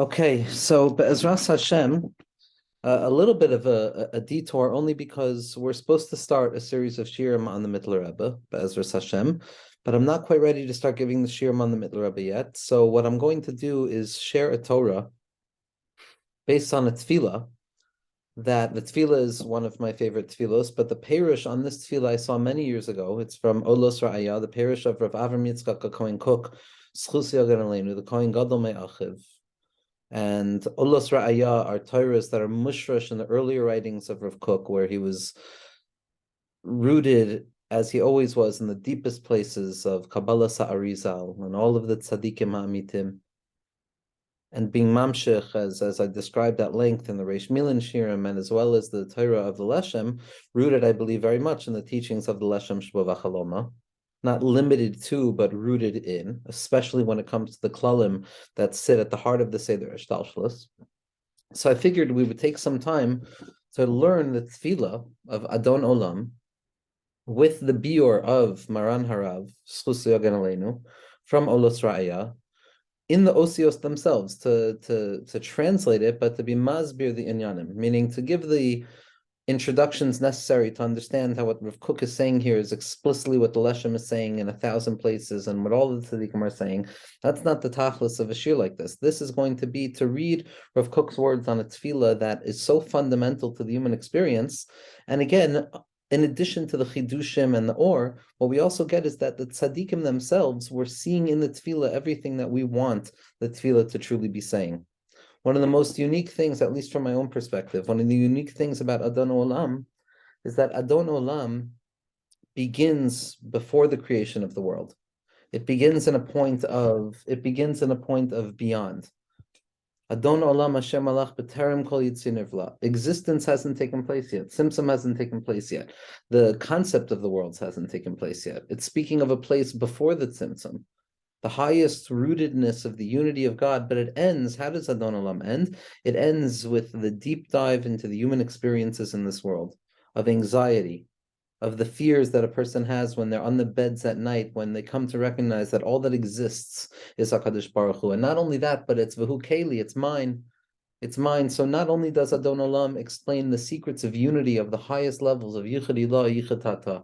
Okay, so Be'ezras Hashem, a little bit of a detour, only because we're supposed to start a series of shiurim on the Mittler Rebbe, Be'ezras Hashem, but I'm not quite ready to start giving the shiurim on the Mittler Rebbe yet. So what I'm going to do is share a Torah based on a tefillah. That the tefillah is one of my favorite tefillos, but the perush on this tefillah I saw many years ago. It's from Olos Ra'aya, the perush of Rav Avram Yitzchak Kohen Kook, Zchus Yagen Aleinu, the Kohen Gadol Me'achiv. And Olos Ra'aya are Torahs that are mushrash in the earlier writings of Rav Kook, where he was rooted, as he always was, in the deepest places of Kabbalah Sa'arizal and all of the tzaddikim ha'amitim. And being mamshech, as I described at length in the Reish Milan Shirim, and as well as the Torah of the Leshem, rooted, I believe, very much in the teachings of the Leshem Shbo V'Chaloma, not limited to, but rooted in, especially when it comes to the klalim that sit at the heart of the Seder Eshtalshlis. So I figured we would take some time to learn the tefillah of Adon Olam with the biur of Maran Harav, Zchus Yagen Aleinu, from Olos Ra'aya, in the osios themselves, to translate it, but to be masbir the inyanim, meaning to give the introductions necessary to understand how what Rav Kook is saying here is explicitly what the Leshem is saying in 1,000 places, and what all the tzaddikim are saying. That's not the tachlis of a shir like this. This is going to be to read Rav Kook's words on a tefillah that is so fundamental to the human experience. And again, in addition to the chidushim and the or, what we also get is that the tzaddikim themselves were seeing in the tefillah everything that we want the tefillah to truly be saying. One of the most unique things, at least from my own perspective, one of the unique things about Adon Olam is that Adon Olam begins before the creation of the world. It begins in a point of beyond. Adon Olam Hashem Malach B'Terem Kol Yitzir Nivla. Existence hasn't taken place yet. Tzimtzum hasn't taken place yet. The concept of the worlds hasn't taken place yet. It's speaking of a place before the Tzimtzum, the highest rootedness of the unity of God. But it ends, how does Adon Olam end? It ends with the deep dive into the human experiences in this world, of anxiety, of the fears that a person has when they're on the beds at night, when they come to recognize that all that exists is HaKadosh Baruch Hu. And not only that, but it's V'hu Keli, it's mine. It's mine. So not only does Adon Olam explain the secrets of unity of the highest levels of Yichud Ilah, Yichud Tata,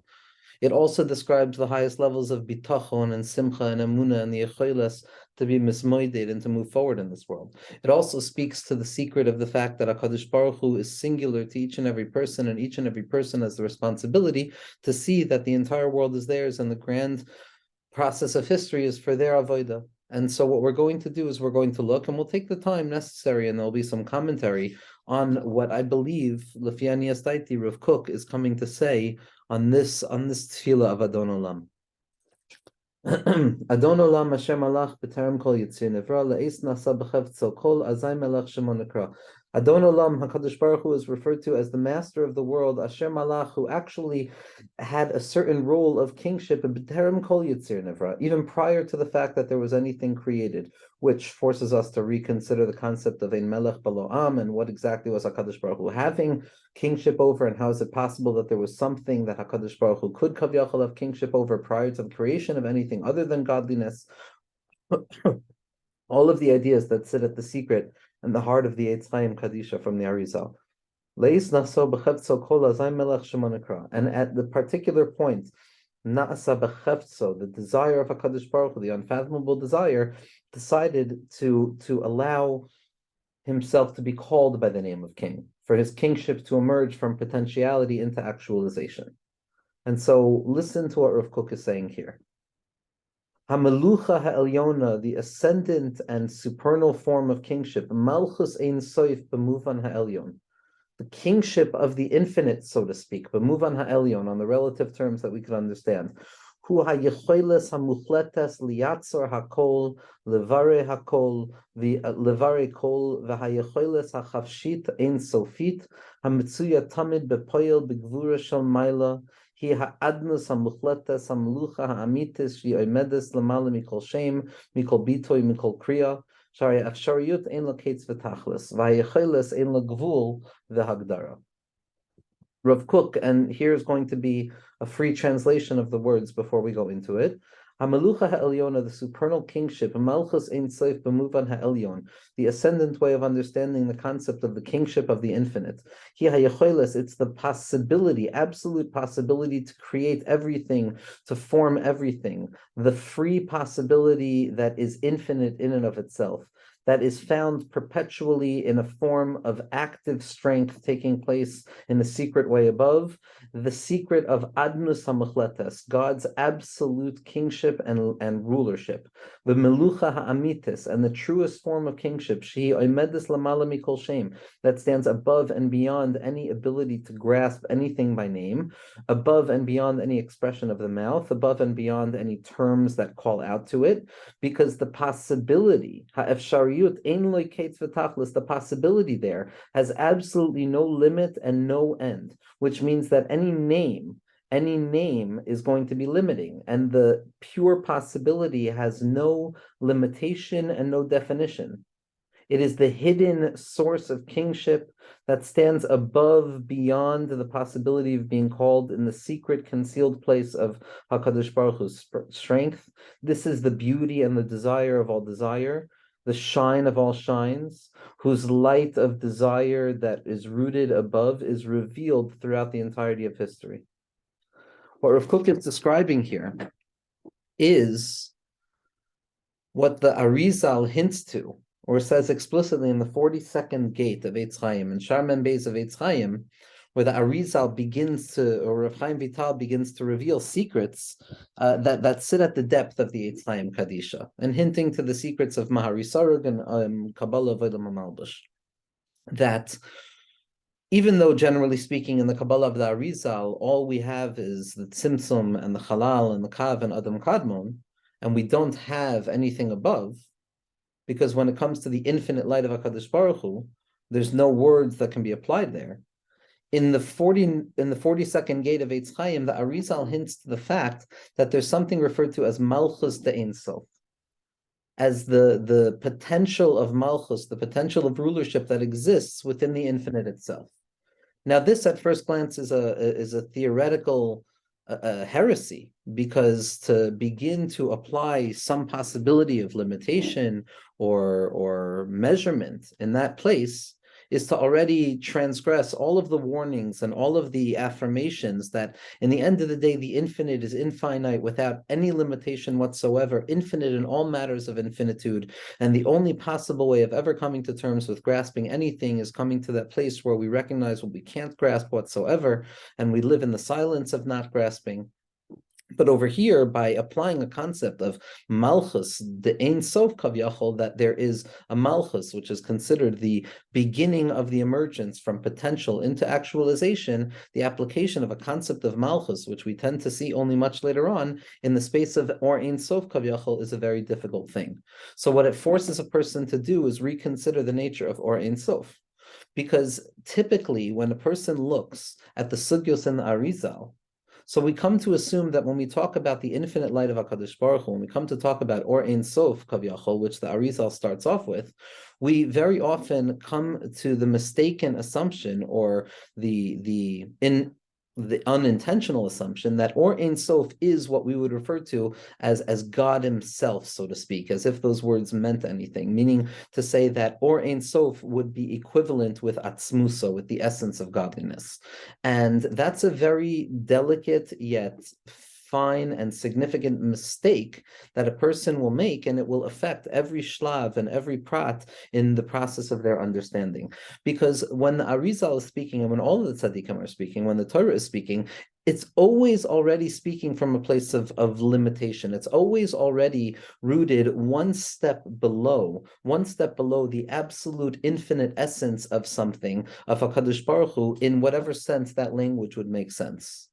it also describes the highest levels of bitachon and simcha and emunah and the yecholes to be mismoided and to move forward in this world. It also speaks to the secret of the fact that HaKadosh Baruch Hu is singular to each and every person, and each and every person has the responsibility to see that the entire world is theirs, and the grand process of history is for their avodah. And so what we're going to do is we're going to look, and we'll take the time necessary, and there'll be some commentary on what I believe Lefiani Astaiti Rav Kook is coming to say on this tefillah of Adon Olam. Adon Olam Hashem Malach B'Terem Kol Yitzir Nivra Le'es Nasa B'Chevtzo Kol Azay Melech Shemo Nekra. Adon Olam, HaKadosh Baruch Hu, is referred to as the master of the world, Asher Malach, who actually had a certain role of kingship, B'Terem Kol Yitzir Nivra, even prior to the fact that there was anything created, which forces us to reconsider the concept of Ein Melech B'Lo Am, and what exactly was HaKadosh Baruch Hu having kingship over, and how is it possible that there was something that HaKadosh Baruch Hu could Kavyachol have kingship over prior to the creation of anything other than godliness. All of the ideas that sit at the secret and the heart of the Eitz Chaim Kadisha from the Arizal. And at the particular point, Na'asa b'chefzo, the desire of HaKadosh Baruch Hu, the unfathomable desire, decided to allow himself to be called by the name of king, for his kingship to emerge from potentiality into actualization. And so listen to what Rav Kook is saying here. Hamelucha ha'elyona, the ascendant and supernal form of kingship, malchus ein soif b'muvan ha'elyon, the kingship of the infinite, so to speak, b'muvan ha'elyon, on the relative terms that we can understand. Hu hayecholes hamuchletes liyatzor hakol, levare hakol, levare kol, v'hayecholes hachavshit ein sofit, hamitzuya tamid bepoyel b'gvura shel maila, Hi ha'adnus ha'muchletes ha'melucha ha'amitis she'omedes l'mala mikol shem, mikol bitoy, mikol kriya, shari afshariyut ein lo kates v'tachlis, v'hayecholes ein lo gvul v'hagdara. Rav Kook, and here's going to be a free translation of the words before we go into it. Hamelucha ha'elyona, the supernal kingship, Malchus ein sof b'muvan ha'elyon, the ascendant way of understanding the concept of the kingship of the infinite. Hi hayecholes, it's the possibility, absolute possibility to create everything, to form everything, the free possibility that is infinite in and of itself, that is found perpetually in a form of active strength taking place in the secret way above, the secret of Adnus HaMuchletes, God's absolute kingship and rulership, the Melucha HaAmitis, and the truest form of kingship, Shehi Oimedis Lamala Mikol Shem, that stands above and beyond any ability to grasp anything by name, above and beyond any expression of the mouth, above and beyond any terms that call out to it, because the possibility, ha'efshariyut ein lo kates v'tachlis, the possibility there has absolutely no limit and no end, which means that any name is going to be limiting, and the pure possibility has no limitation and no definition. It is the hidden source of kingship that stands above, beyond the possibility of being called in the secret, concealed place of HaKadosh Baruch Hu's strength. This is the beauty and the desire of all desire, the shine of all shines, whose light of desire that is rooted above is revealed throughout the entirety of history. What Rav Kook is describing here is what the Arizal hints to, or says explicitly in the 42nd gate of Eitz Chaim, and Sharmen Beis of Eitz Chaim, where the Arizal begins to, or Rav Chaim Vital begins to reveal secrets that sit at the depth of the Eitz Chaim Kadisha, and hinting to the secrets of Maharisarug and Kabbalah of Olam Malbush. That even though generally speaking in the Kabbalah of the Arizal, all we have is the Tzimtzum and the Halal and the Kav and Adam Kadmon, and we don't have anything above, because when it comes to the infinite light of HaKadosh Baruch Hu, there's no words that can be applied there. In the 42nd gate of Eitz Chaim, the Arizal hints to the fact that there's something referred to as Malchus de Ein Sof, as the potential of Malchus, the potential of rulership that exists within the infinite itself. Now, this at first glance is a theoretical heresy, because to begin to apply some possibility of limitation or measurement in that place is to already transgress all of the warnings and all of the affirmations that in the end of the day, the infinite is infinite without any limitation whatsoever, infinite in all matters of infinitude. And the only possible way of ever coming to terms with grasping anything is coming to that place where we recognize what we can't grasp whatsoever, and we live in the silence of not grasping. But over here, by applying a concept of malchus, the ein sof kavyachol, that there is a malchus, which is considered the beginning of the emergence from potential into actualization, the application of a concept of malchus, which we tend to see only much later on in the space of or ein sof kavyachol, is a very difficult thing. So what it forces a person to do is reconsider the nature of or ein sof. Because typically, when a person looks at the sugyos and the Arizal, so we come to assume that when we talk about the infinite light of HaKadosh Baruch Hu, when we come to talk about Or Ein Sof Kavyachol, which the Arizal starts off with, we very often come to the mistaken assumption or the unintentional assumption that Or Ein Sof is what we would refer to as God himself, so to speak, as if those words meant anything, meaning to say that Or Ein Sof would be equivalent with Atzmuso, with the essence of godliness. And that's a very delicate yet fine and significant mistake that a person will make, and it will affect every shlav and every prat in the process of their understanding. Because when the Arizal is speaking, and when all of the tzaddikim are speaking, when the Torah is speaking, it's always already speaking from a place of limitation. It's always already rooted one step below the absolute infinite essence of something, of HaKadosh Baruch Hu, in whatever sense that language would make sense.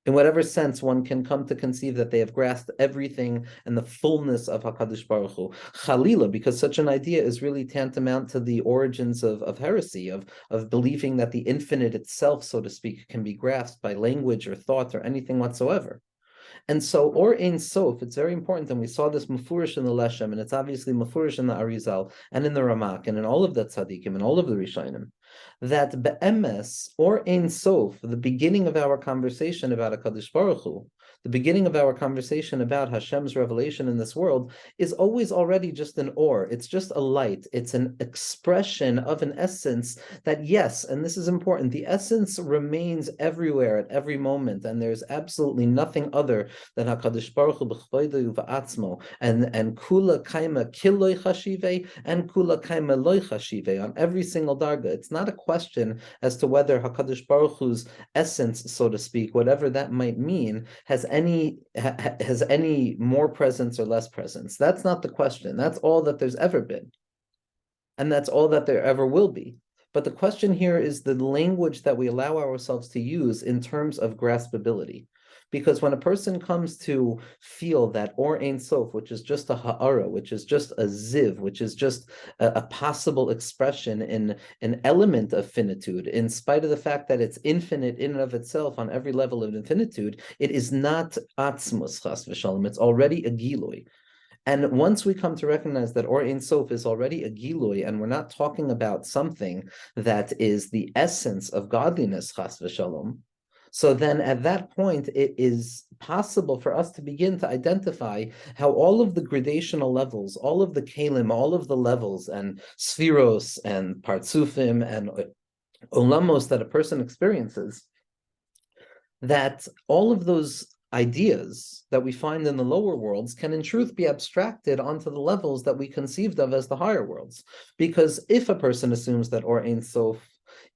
In whatever sense one can come to conceive that they have grasped everything and the fullness of HaKadosh Baruch Hu. Chalila, because such an idea is really tantamount to the origins of heresy, of believing that the infinite itself, so to speak, can be grasped by language or thought or anything whatsoever. And so, Or Ein Sof, it's very important, and we saw this mafurish in the Leshem, and it's obviously mafurish in the Arizal, and in the Ramak, and in all of the Tzadikim, and all of the Rishonim, that be'emes, Or Ein Sof, the beginning of our conversation about HaKadosh Baruch Hu, The beginning of our conversation about Hashem's revelation in this world is always already just an or. It's just a light. It's an expression of an essence that, yes, and this is important, the essence remains everywhere at every moment, and there's absolutely nothing other than HaKadosh Baruch Hu b'chvoido u'va'atzmo, and kula kaima kiloi chashive, and kula kaima loi chashive, on every single darga. It's not a question as to whether HaKadosh Baruch Hu's essence, so to speak, whatever that might mean, has any more presence or less presence. That's not the question. That's all that there's ever been. And that's all that there ever will be. But the question here is the language that we allow ourselves to use in terms of graspability. Because when a person comes to feel that Or Ein Sof, which is just a ha'ara, which is just a ziv, which is just a possible expression in an element of finitude, in spite of the fact that it's infinite in and of itself on every level of infinitude, it is not atzmus chas v'shalom, it's already a gilui. And once we come to recognize that Or Ein Sof is already a gilui, and we're not talking about something that is the essence of godliness, chas v'shalom, so then at that point, it is possible for us to begin to identify how all of the gradational levels, all of the kalim, all of the levels and spheros and partsufim and olamos that a person experiences, that all of those ideas that we find in the lower worlds can in truth be abstracted onto the levels that we conceived of as the higher worlds. Because if a person assumes that Or Ein Sof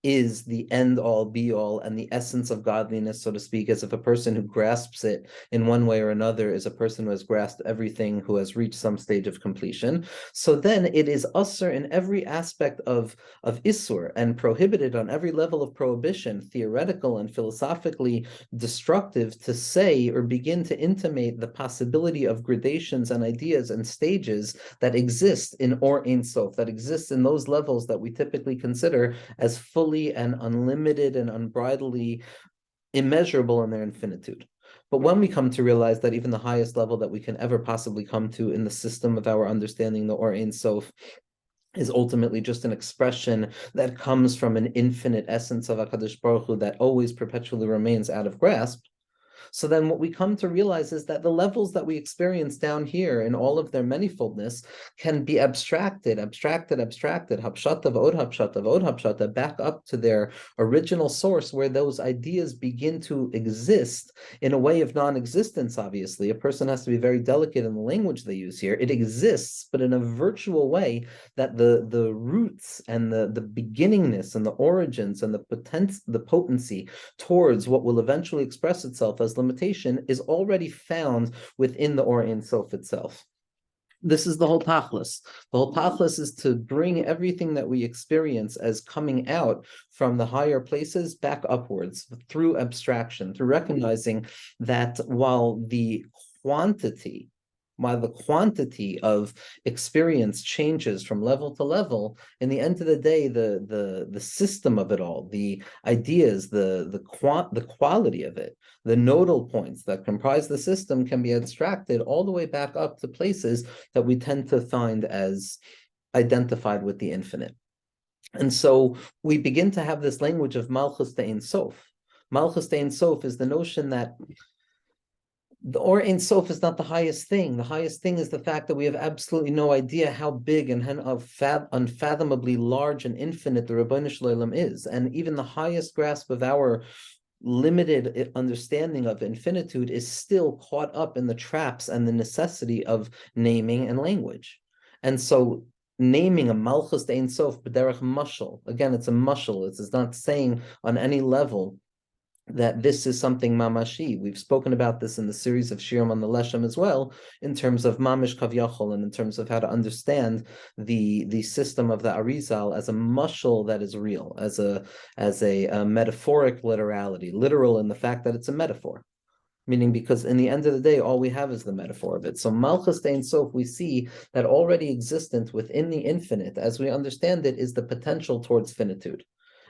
is the end all be all and the essence of godliness, so to speak, as if a person who grasps it in one way or another is a person who has grasped everything, who has reached some stage of completion. So then it is usher in every aspect of Isur and prohibited on every level of prohibition, theoretical and philosophically destructive, to say or begin to intimate the possibility of gradations and ideas and stages that exist in Or Ein Sof, that exist in those levels that we typically consider as fully and unlimited and unbridledly immeasurable in their infinitude. But when we come to realize that even the highest level that we can ever possibly come to in the system of our understanding, the Or Ein Sof, is ultimately just an expression that comes from an infinite essence of HaKadosh Baruch Hu that always perpetually remains out of grasp, so then what we come to realize is that the levels that we experience down here in all of their manifoldness can be abstracted, hapshata v'od hapshata, back up to their original source where those ideas begin to exist in a way of non-existence, obviously. A person has to be very delicate in the language they use here. It exists, but in a virtual way that the roots and the beginningness and the origins and the potency towards what will eventually express itself as limitation is already found within the Or Ein Sof itself. This is the whole tachlis. The whole tachlis is to bring everything that we experience as coming out from the higher places back upwards through abstraction, through recognizing that while the quantity of experience changes from level to level, in the end of the day, the system of it all, the ideas, the quality of it, the nodal points that comprise the system can be abstracted all the way back up to places that we tend to find as identified with the infinite. And so we begin to have this language of Malchus Ein Sof. Malchus Ein Sof is the notion that the Or Ein Sof is not the highest thing. The highest thing is the fact that we have absolutely no idea how big and unfathomably large and infinite the Ribbono Shel Olam is. And even the highest grasp of our limited understanding of infinitude is still caught up in the traps and the necessity of naming and language. And so naming a Malchus Ein Sof b'derech mashal, again, it's a mashal. It's not saying on any level that this is something mamashi. We've spoken about this in the series of Shirim on the Leshem as well, in terms of mamish kavyachol, and in terms of how to understand the system of the Arizal as a mashal that is real, as a metaphoric literality, literal in the fact that it's a metaphor. Meaning, because in the end of the day, all we have is the metaphor of it. So Malchus Ein Sof, we see that already existent within the infinite, as we understand it, is the potential towards finitude.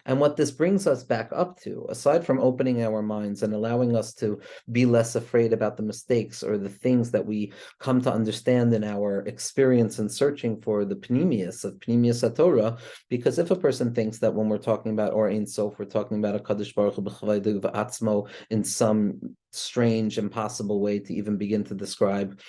And what this brings us back up to, aside from opening our minds and allowing us to be less afraid about the mistakes or the things that we come to understand in our experience in searching for the Pnimius of Pnimius HaTorah, because if a person thinks that when we're talking about Or Ein Sof, we're talking about a Kadosh Baruch Hu b'chavaydu v'atzmo in some strange, impossible way to even begin to describe.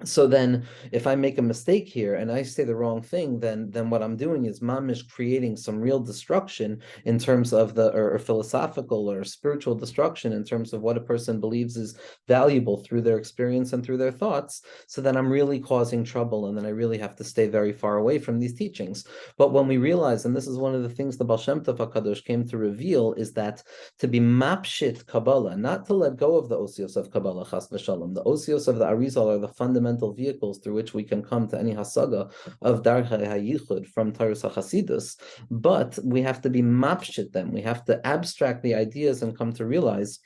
So then if I make a mistake here and I say the wrong thing, then what I'm doing is mamish creating some real destruction in terms of or philosophical or spiritual destruction in terms of what a person believes is valuable through their experience and through their thoughts. So then I'm really causing trouble, and then I really have to stay very far away from these teachings. But when we realize, and this is one of the things the Baal Shem Tov HaKadosh came to reveal, is that to be mapshit Kabbalah, not to let go of the osios of Kabbalah, chas v'shalom. The osios of the Arizal are the fundamental vehicles through which we can come to any hasaga of Darchei HaYichud from Taurus HaChasidus, but we have to be mapshit them. We have to abstract the ideas and come to realize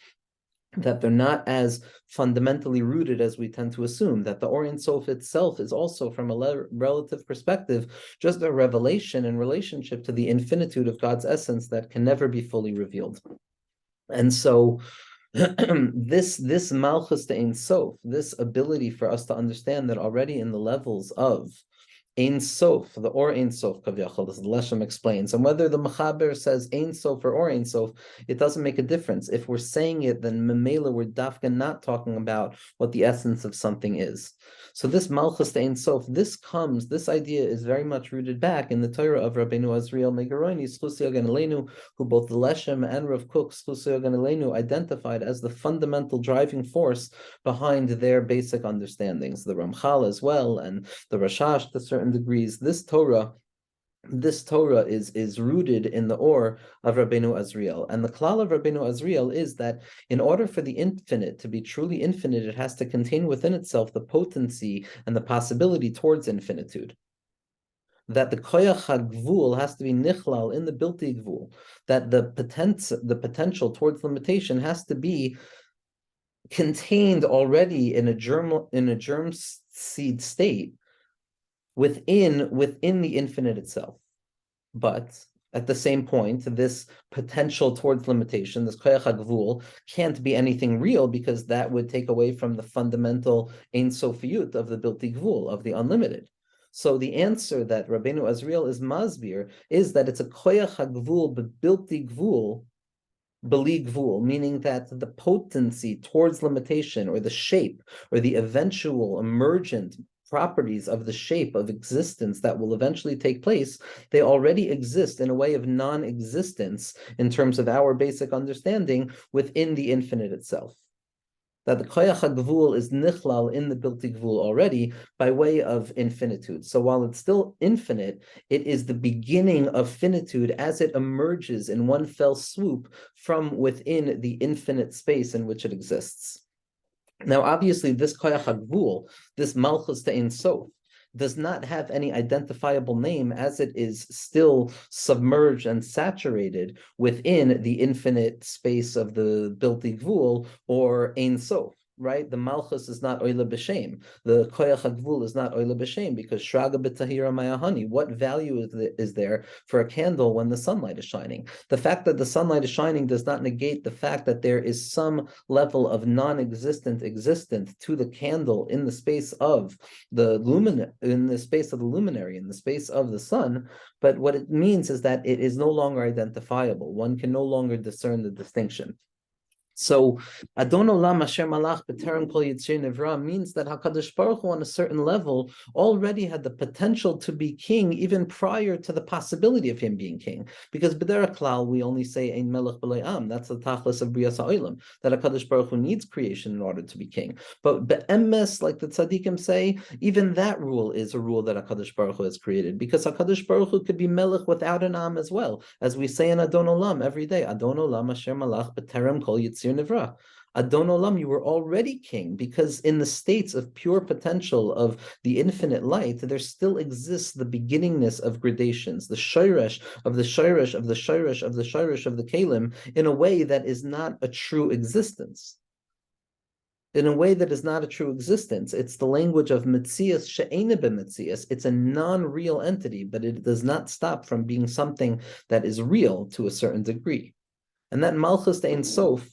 that they're not as fundamentally rooted as we tend to assume, that the Or Ein Sof itself is also, from a relative perspective, just a revelation in relationship to the infinitude of God's essence that can never be fully revealed. And so this Malchus to Ein Sof, this ability for us to understand that already in the levels of Ein Sof, the Or Ein Sof Kavyachal, as the Leshem explains, and whether the Mechaber says Ein Sof or Ein Sof, it doesn't make a difference. If we're saying it, then Memela, we're dafka not talking about what the essence of something is. So this Malchus to Ein Sof, this idea is very much rooted back in the Torah of Rabbeinu Azriel Megaroni, Schus Yogan Aleinu, who both the Leshem and Rav Kook, Schus Yogan Aleinu, identified as the fundamental driving force behind their basic understandings. The Ramchal as well, and the Rashash to certain degrees. This Torah is rooted in the Or of Rabbeinu Azriel. And the klal of Rabbeinu Azriel is that in order for the infinite to be truly infinite, it has to contain within itself the potency and the possibility towards infinitude. That the koyach hagvul has to be nichlal in the bilti gvul. That the potential towards limitation has to be contained already in a germ seed state within the infinite itself. But at the same point, this potential towards limitation, this koyach hagvul, can't be anything real, because that would take away from the fundamental ein sofiyut of the bilti gvul, of the unlimited. So the answer that Rabbeinu Azriel is masbir is that it's a koyach hagvul bilti gvul, beli gvul, meaning that the potency towards limitation, or the shape, or the eventual emergent properties of the shape of existence that will eventually take place, they already exist in a way of non-existence in terms of our basic understanding within the infinite itself. That the koyach hagvul is nichlal in the bilti gvul already by way of infinitude. So while it's still infinite, it is the beginning of finitude as it emerges in one fell swoop from within the infinite space in which it exists. Now, obviously, this koyach hagvul, this malchus to Ein Sof, does not have any identifiable name, as it is still submerged and saturated within the infinite space of the bilti gvul, or Ein Sof. Right, the malchus is not oila b'shem. The koyach hagvul is not oila b'shem, because shraga b'tahira mayahani. What value is there for a candle when the sunlight is shining? The fact that the sunlight is shining does not negate the fact that there is some level of non-existent existence to the candle in the space of the luminary, in the space of the sun. But what it means is that it is no longer identifiable. One can no longer discern the distinction. So Adon Olam Asher Malach B'Terem Kol Yitzir Nivra means that HaKadosh Baruch Hu on a certain level already had the potential to be king even prior to the possibility of him being king. Because B'derech Klal we only say Ein Melech B'lei Am. That's the tachlis of Brias HaOlam, that HaKadosh Baruch Hu needs creation in order to be king. But Be'emes, like the tzaddikim say, even that rule is a rule that HaKadosh Baruch Hu has created, because HaKadosh Baruch Hu could be Melech without an Am as well, as we say in Adon Olam every day. Adon Olam Asher Malach B'Terem Kol Yitzir Nivra. Adon Olam, you were already king, because in the states of pure potential of the infinite light, there still exists the beginningness of gradations, the shayresh of the shayresh of the shayresh of the shayresh of the kalim, in a way that is not a true existence. in a way that is not a true existence. It's the language of Metzias she'ena b'Metzias. It's a non-real entity, but it does not stop from being something that is real to a certain degree. And that Malchus Ein Sof,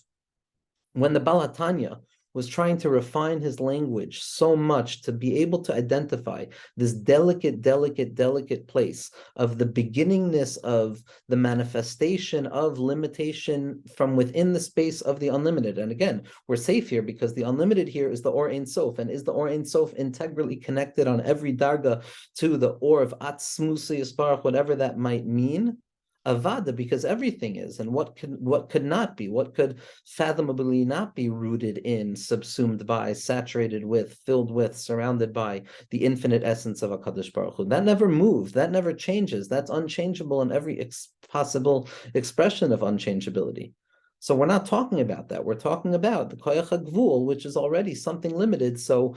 when the Baal HaTanya was trying to refine his language so much to be able to identify this delicate place of the beginningness of the manifestation of limitation from within the space of the unlimited. And again, we're safe here because the unlimited here is the Or Ein Sof, and is the Or Ein Sof integrally connected on every darga to the Or of Atzmusi Yisparach, whatever that might mean? Avada, because everything is, and what could not be, what could fathomably not be rooted in, subsumed by, saturated with, filled with, surrounded by the infinite essence of HaKadosh Baruch Hu. That never moves, that never changes, that's unchangeable in every possible expression of unchangeability. So we're not talking about that. We're talking about the koyach hagvul, which is already something limited. So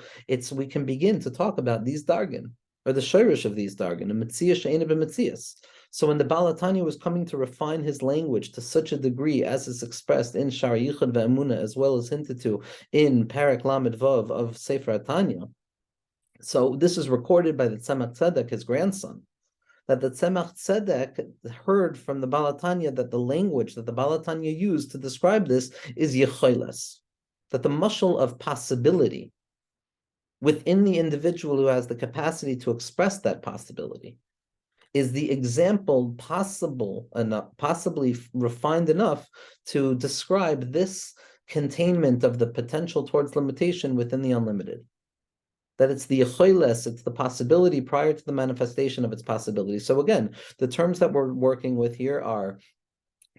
we can begin to talk about these dargin, or the shirish of these dargin, a metzias she'ena b'metzias. So when the Baal HaTanya was coming to refine his language to such a degree as is expressed in Shar Yichud ve'Emunah, as well as hinted to in Perek Lamed Vav of Sefer HaTanya, so this is recorded by the Tzemach Tzedek, his grandson, that the Tzemach Tzedek heard from the Baal HaTanya that the language that the Baal HaTanya used to describe this is Yecholes, that the mushal of possibility within the individual who has the capacity to express that possibility is the example possible enough, possibly refined enough to describe this containment of the potential towards limitation within the unlimited. That it's the yecholes, it's the possibility prior to the manifestation of its possibility. So again, the terms that we're working with here are,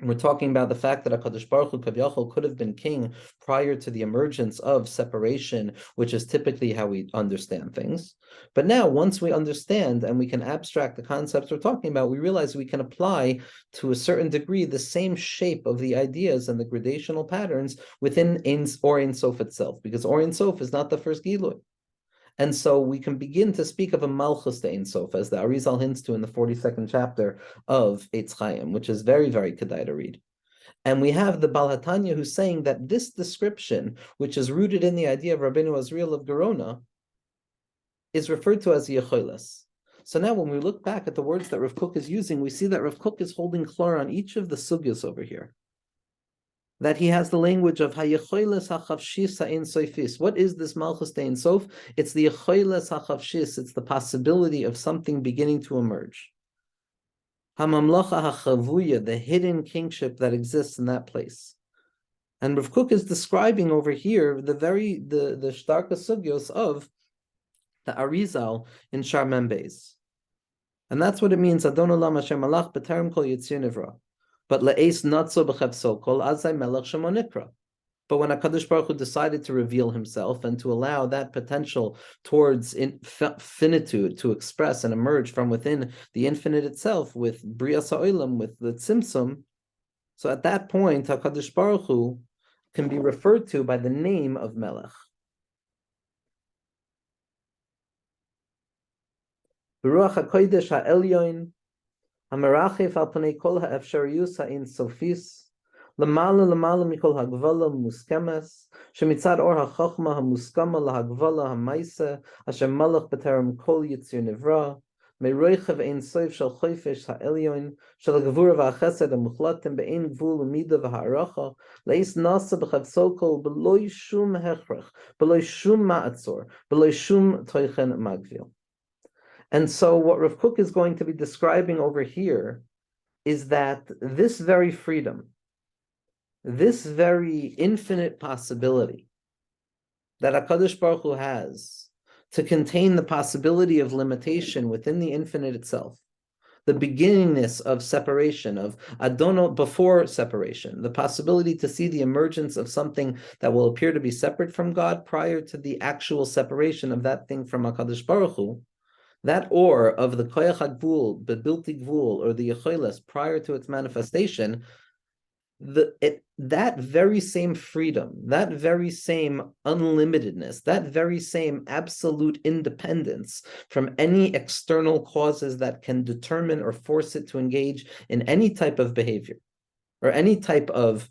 we're talking about the fact that HaKadosh Baruch Hu Kavyachol could have been king prior to the emergence of separation, which is typically how we understand things. But now, once we understand and we can abstract the concepts we're talking about, we realize we can apply to a certain degree the same shape of the ideas and the gradational patterns within Or Ein Sof itself, because Or Ein Sof is not the first Gilui. And so we can begin to speak of a Malchus to Ein Sof, as the Arizal hints to in the 42nd chapter of Eitz Chaim, which is very, very kedai to read. And we have the Baal HaTanya who's saying that this description, which is rooted in the idea of Rabbeinu Azriel of Gerona, is referred to as Yecholes. So now when we look back at the words that Rav Kook is using, we see that Rav Kook is holding klor on each of the sugyas over here. That he has the language of hayecholes hachavshis ha'ein soifis. What is this malchus ein sof? It's the yecholes hachavshis. It's the possibility of something beginning to emerge. Hamamlacha hachavuya, the hidden kingship that exists in that place. And Rav Kook is describing over here the shtarka sugyos of the Arizal in Shar Mem Beis. And that's what it means. Adon Olam Hashem Malach b'terem kol yitzir nivra. But le'es natzo b'chevso kol azay melech shemo nikra. But when HaKadosh Baruch Hu decided to reveal himself and to allow that potential towards finitude to express and emerge from within the infinite itself with Brias HaOlam, with the Tzimtzum, so at that point HaKadosh Baruch Hu can be referred to by the name of Melech. B'ruach HaKodesh HaElyon Hamerachif al panei kol ha'efshariyus ha'in sofis lamala mikol ha'gvala muskemes shemitzad or ha'chochma ha'muskama laha'gvala ha'maisa asher malach b'terem kol yitzir nivra meroichav ein soif shel choifesh ha'elyon shel ha'gvura v'ha'chesed ha'muchlatim be'ein gvul u'mida v'ha'aracha leis nasa b'chavso kol b'loi shum hechrach b'loi shum ma'atzor b'loi shum toichen magvil. And so what Rav Kook is going to be describing over here is that this very freedom, this very infinite possibility that HaKadosh Baruch Hu has to contain the possibility of limitation within the infinite itself, the beginningness of separation, of Adon before separation, the possibility to see the emergence of something that will appear to be separate from God prior to the actual separation of that thing from HaKadosh Baruch Hu, that or of the koyach hagvul, the bilti gvul, or the yecholes prior to its manifestation, that very same freedom, that very same unlimitedness, that very same absolute independence from any external causes that can determine or force it to engage in any type of behavior or any type of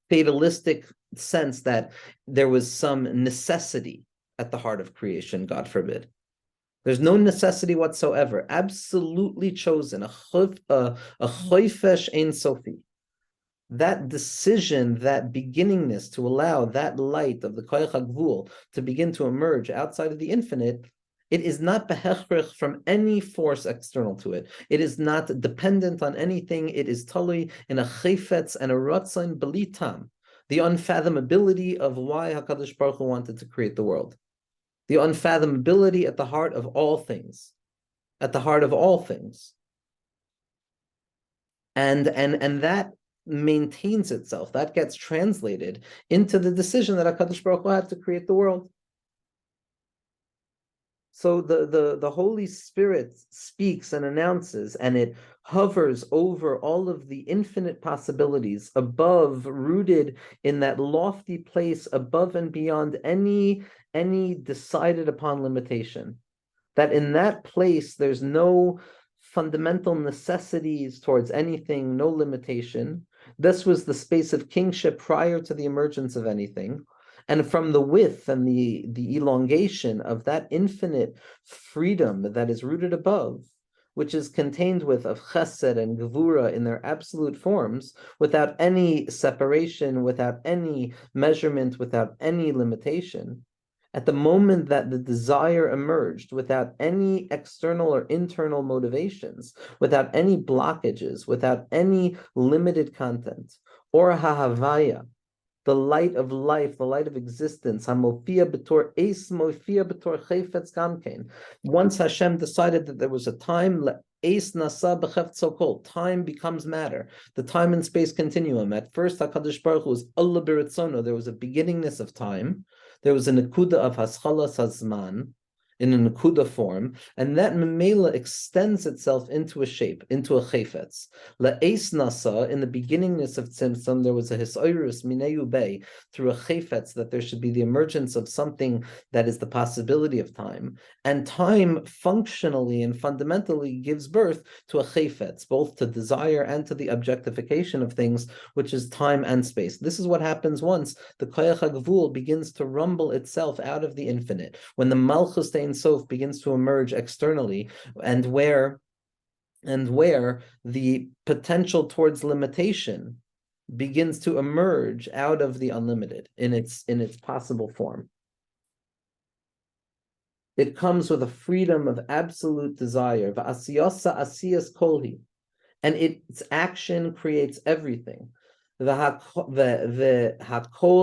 fatalistic sense that there was some necessity at the heart of creation, God forbid. There's no necessity whatsoever. Absolutely chosen. A choifesh ein sofi. That decision, that beginningness to allow that light of the koyach hagvul to begin to emerge outside of the infinite, it is not behechrich from any force external to it. It is not dependent on anything. It is totally in a chayfetz and a ratzon belitam, the unfathomability of why HaKadosh Baruch Hu wanted to create the world. The unfathomability at the heart of all things. At the heart of all things. And that maintains itself. That gets translated into the decision that HaKadosh Baruch Hu had to create the world. So the Holy Spirit speaks and announces, and it hovers over all of the infinite possibilities above, rooted in that lofty place above and beyond any decided upon limitation. That in that place, there's no fundamental necessities towards anything, no limitation. This was the space of kingship prior to the emergence of anything. And from the width and the elongation of that infinite freedom that is rooted above, which is contained with of chesed and gevura in their absolute forms, without any separation, without any measurement, without any limitation, at the moment that the desire emerged without any external or internal motivations, without any blockages, without any limited content, or hahavaya, the light of life, the light of existence, hamofia b'tor eis, mofia b'tor chayfetz gamkein. Once Hashem decided that there was a time, eis nasa b'chefetz kol, time becomes matter. The time and space continuum. At first, HaKadosh Baruch Hu was Allah b'ritzono. There was a beginningness of time. There was a nekuda of haschalas hazman in a nekuda form, and that memela extends itself into a shape, into a chayfetz. La'eis nasa, in the beginningness of tzimtzum, there was a hisoirus mineu bay, through a chayfetz, that there should be the emergence of something that is the possibility of time. And time functionally and fundamentally gives birth to a chayfetz, both to desire and to the objectification of things, which is time and space. This is what happens once the koyach hagvul begins to rumble itself out of the infinite, when the malchus Ein Sof begins to emerge externally, and where the potential towards limitation begins to emerge out of the unlimited in its possible form. It comes with a freedom of absolute desire, v'asiyasa asiyas kolhi, and its action creates everything. The hakol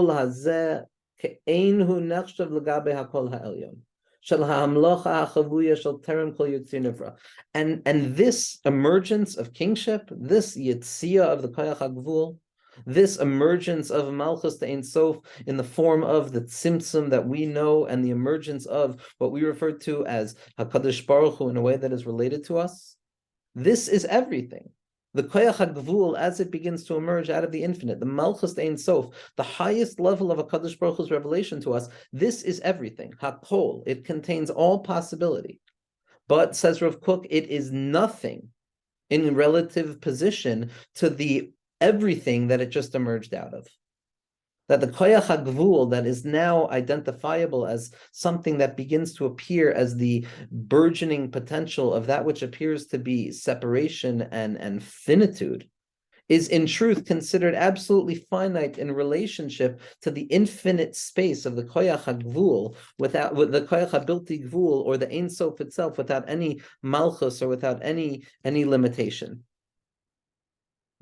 hazeh ke'einhu nechshav l'gabe hakol ha'elyon. And this emergence of kingship, this yitzia of the koyach hagvul, this emergence of malchus Ein Sof in the form of the tzimtzum that we know, and the emergence of what we refer to as HaKadosh Baruch Hu in a way that is related to us, this is everything. The koyach hagvul, as it begins to emerge out of the infinite, the malchus Ein Sof, the highest level of HaKadosh Baruch Hu's revelation to us, this is everything. Hakol, it contains all possibility. But, says Rav Kook, it is nothing in relative position to the everything that it just emerged out of. That the koyach hagvul that is now identifiable as something that begins to appear as the burgeoning potential of that which appears to be separation and finitude, is in truth considered absolutely finite in relationship to the infinite space of the koyach hagvul, with the koyach habilti gvul, or the Ein Sof itself, without any malchus or without any limitation.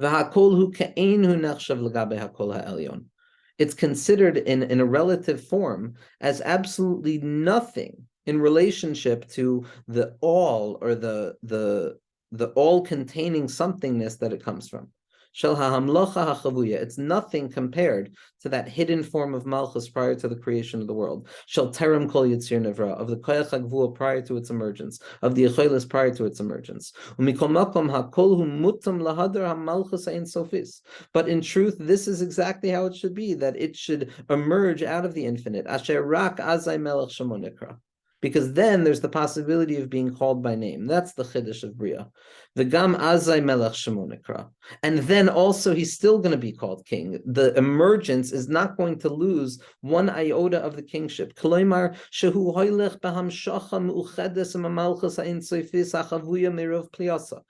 V'hakol hu ke'einhu nechshav l'gabe hakol ha'elyon. It's considered in a relative form as absolutely nothing in relationship to the all, or the all-containing somethingness that it comes from. Shel ha'hamlocha ha'chavuya. It's nothing compared to that hidden form of malchus prior to the creation of the world. Shel terem kol yitzir nevra, of the koyach hagvul prior to its emergence, of the echelis prior to its emergence. Umikol makom hakol hu mutam lahadar hamalchus ein sofis. But in truth, this is exactly how it should be, that it should emerge out of the infinite. Asher rak azay melech shemo nikra. because then there's the possibility of being called by name. That's the chiddush of Bria. V'gam azay melech shemo nikra. And then also he's still going to be called king. The emergence is not going to lose one iota of the kingship. Kloimar shehu hoylech b'hamshacha meuchedes mamalchus ha'in soifis hachavuya mirov pliyasa.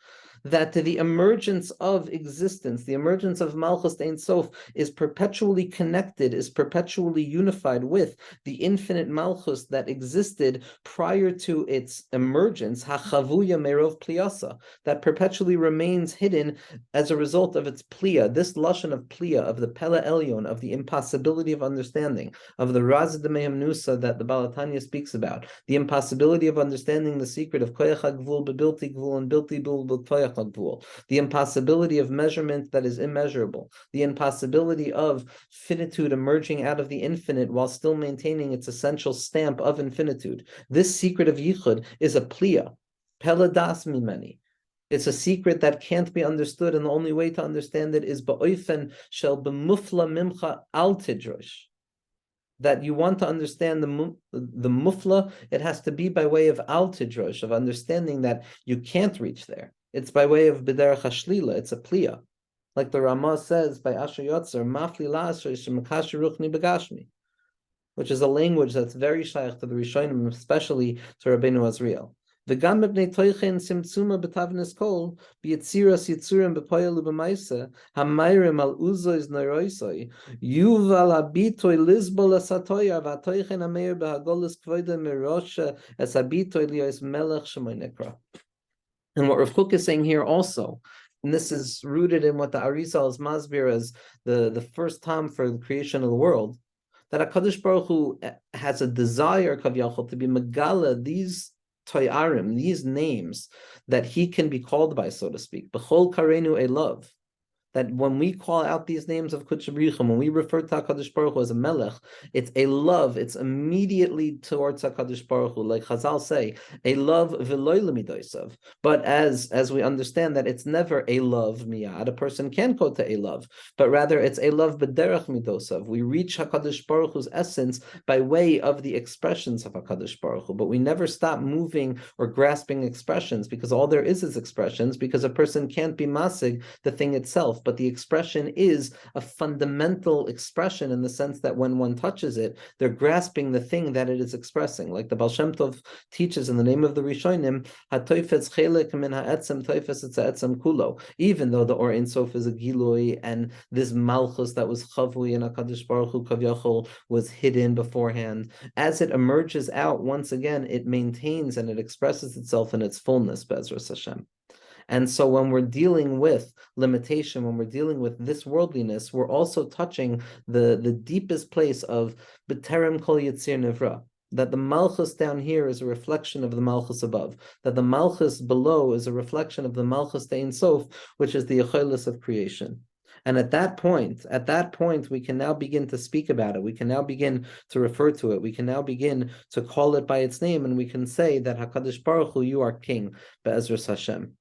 That the emergence of existence, the emergence of Malchus Ein Sof, is perpetually connected, is perpetually unified with the infinite Malchus that existed prior to its emergence, Hachavuya Merov Pliyasa, that perpetually remains hidden as a result of its Pliya, this Lashon of Pliya, of the Pele Elyon, of the impossibility of understanding, of the Raz Demehem Nusa that the Balatanya speaks about, the impossibility of understanding the secret of Koyach HaGvul Bebilti Gvul and Bilti Bul B'Koyach, the impossibility of measurement that is immeasurable, the impossibility of finitude emerging out of the infinite while still maintaining its essential stamp of infinitude. This secret of Yichud is a pliya, peladas mimeni. It's a secret that can't be understood, and the only way to understand it is ba'oifen shel b'mufla mimcha al tidrosh. That you want to understand the mufla, it has to be by way of al tidrosh, of understanding that you can't reach there. It's by way of b'derech hashlila. It's a pliya, like the Ramah says by Asher Yotzer, mafli la'asher shemakash ruchni begashmi, which is a language that's very shaykh to the Rishonim, especially to Rabbeinu Azriel. V'gam b'bnei toichen simtzuma b'tavnes kol b'yitziras yitzurim b'poyel u'b'maisa hamayrim al uzois neiroisoi yuval habitoy lizbol asatoya v'atoichen hameir b'hagolis kvoida mirosha es habitoy lios melech shemoy nekra. And what Rav Kook is saying here also, and this is rooted in what the Arizal is masbir as the first time for the creation of the world, that HaKadosh Baruch Hu has a desire, Kavyachol, to be Megala, these Toyarim, these names that he can be called by, so to speak. B'chol karenu elav. That when we call out these names of Kutsh B'richim, when we refer to HaKadosh Baruch Hu as a Melech, it's a love, it's immediately towards HaKadosh Baruch Hu, like Chazal say, a love v'loy l'midosav. But as we understand that it's never a love miyad, a person can go to a love, but rather it's a love b'derech midosav. We reach HaKadosh Baruch Hu's essence by way of the expressions of HaKadosh Baruch Hu, but we never stop moving or grasping expressions, because all there is expressions, because a person can't be masig the thing itself. But the expression is a fundamental expression in the sense that when one touches it, they're grasping the thing that it is expressing. Like the Baal Shem Tov teaches in the name of the Rishonim, HaToifetz chelek min ha'etzem toifetz etz ha'etzem kulo. Even though the Or Ein Sof is a gilui, and this malchus that was chavui in HaKadosh Baruch Hu Kavyachol was hidden beforehand, as it emerges out, once again, it maintains and it expresses itself in its fullness, Be'ezras Hashem. And so when we're dealing with limitation, when we're dealing with this worldliness, we're also touching the deepest place of B'terem Kol Yitzir Nivra, that the Malchus down here is a reflection of the Malchus above, that the Malchus below is a reflection of the Malchus Ein Sof, which is the Yecholos of creation. And at that point, we can now begin to speak about it. We can now begin to refer to it. We can now begin to call it by its name, and we can say that HaKadosh Baruch Hu, you are King, Be'ezras Hashem.